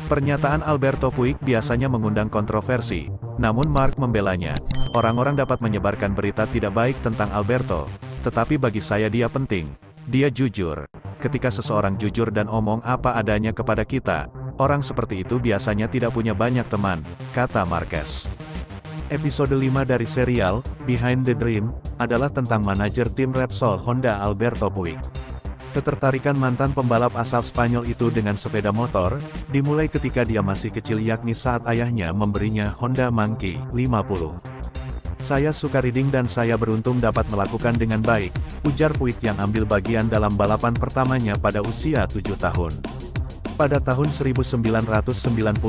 Pernyataan Alberto Puig biasanya mengundang kontroversi, namun Mark membelanya. Orang-orang dapat menyebarkan berita tidak baik tentang Alberto, tetapi bagi saya dia penting. Dia jujur. Ketika seseorang jujur dan omong apa adanya kepada kita, orang seperti itu biasanya tidak punya banyak teman, kata Marquez. Episode 5 dari serial, Behind the Dream, adalah tentang manajer tim Repsol Honda Alberto Puig. Ketertarikan mantan pembalap asal Spanyol itu dengan sepeda motor, dimulai ketika dia masih kecil yakni saat ayahnya memberinya Honda Monkey 50. Saya suka riding dan saya beruntung dapat melakukan dengan baik, ujar Puig yang ambil bagian dalam balapan pertamanya pada usia 7 tahun. Pada tahun 1995,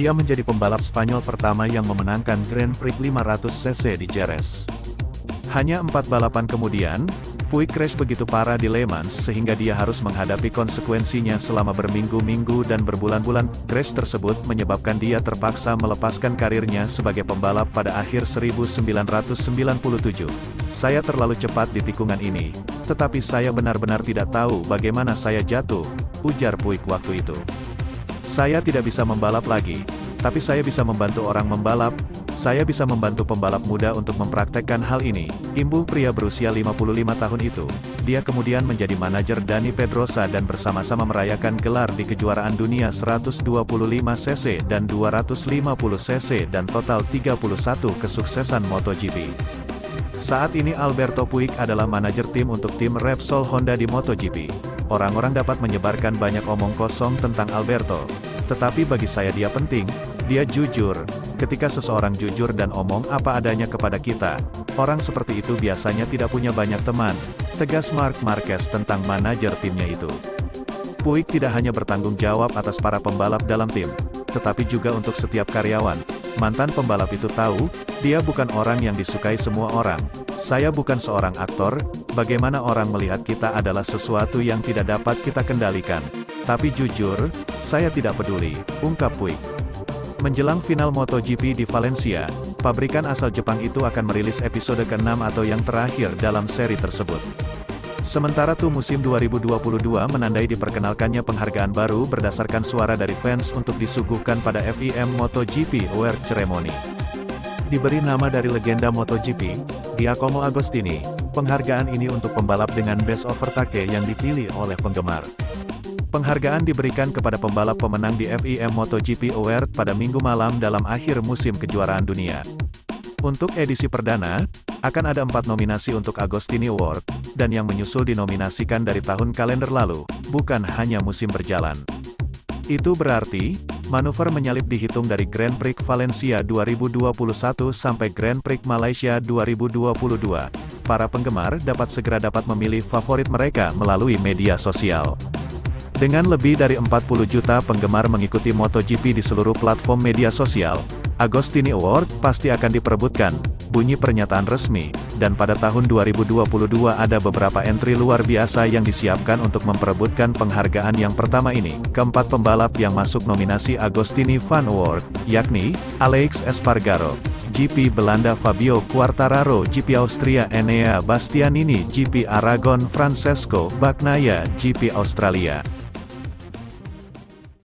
dia menjadi pembalap Spanyol pertama yang memenangkan Grand Prix 500cc di Jerez. Hanya 4 balapan kemudian, Puig crash begitu parah di Le Mans sehingga dia harus menghadapi konsekuensinya selama berminggu-minggu dan berbulan-bulan. Crash tersebut menyebabkan dia terpaksa melepaskan karirnya sebagai pembalap pada akhir 1997. Saya terlalu cepat di tikungan ini, tetapi saya benar-benar tidak tahu bagaimana saya jatuh, ujar Puig waktu itu. Saya tidak bisa membalap lagi, tapi saya bisa membantu orang membalap. Saya bisa membantu pembalap muda untuk mempraktekkan hal ini, imbuh pria berusia 55 tahun itu. Dia kemudian menjadi manajer Dani Pedrosa dan bersama-sama merayakan gelar di kejuaraan dunia 125cc dan 250cc dan total 31 kesuksesan MotoGP. Saat ini Alberto Puig adalah manajer tim untuk tim Repsol Honda di MotoGP. Orang-orang dapat menyebarkan banyak omong kosong tentang Alberto, tetapi bagi saya dia penting. Dia jujur. Ketika seseorang jujur dan omong apa adanya kepada kita, orang seperti itu biasanya tidak punya banyak teman, tegas Marc Marquez tentang manajer timnya itu. Puig tidak hanya bertanggung jawab atas para pembalap dalam tim, tetapi juga untuk setiap karyawan. Mantan pembalap itu tahu, dia bukan orang yang disukai semua orang. Saya bukan seorang aktor, bagaimana orang melihat kita adalah sesuatu yang tidak dapat kita kendalikan. Tapi jujur, saya tidak peduli, ungkap Puig. Menjelang final MotoGP di Valencia, pabrikan asal Jepang itu akan merilis episode ke-6 atau yang terakhir dalam seri tersebut. Sementara itu musim 2022 menandai diperkenalkannya penghargaan baru berdasarkan suara dari fans untuk disuguhkan pada FIM MotoGP Award Ceremony. Diberi nama dari legenda MotoGP, Giacomo Agostini, penghargaan ini untuk pembalap dengan best overtake yang dipilih oleh penggemar. Penghargaan diberikan kepada pembalap pemenang di FIM MotoGP Award pada Minggu malam dalam akhir musim kejuaraan dunia. Untuk edisi perdana, akan ada 4 nominasi untuk Agostini Award, dan yang menyusul dinominasikan dari tahun kalender lalu, bukan hanya musim berjalan. Itu berarti, manuver menyalip dihitung dari Grand Prix Valencia 2021 sampai Grand Prix Malaysia 2022. Para penggemar dapat memilih favorit mereka melalui media sosial. Dengan lebih dari 40 juta penggemar mengikuti MotoGP di seluruh platform media sosial, Agostini Award pasti akan diperebutkan, bunyi pernyataan resmi, dan pada tahun 2022 ada beberapa entry luar biasa yang disiapkan untuk memperebutkan penghargaan yang pertama ini. Keempat pembalap yang masuk nominasi Agostini Fan Award, yakni, Alex Espargaro, GP Belanda Fabio Quartararo, GP Austria Enea Bastianini, GP Aragon Francesco Bagnaia, GP Australia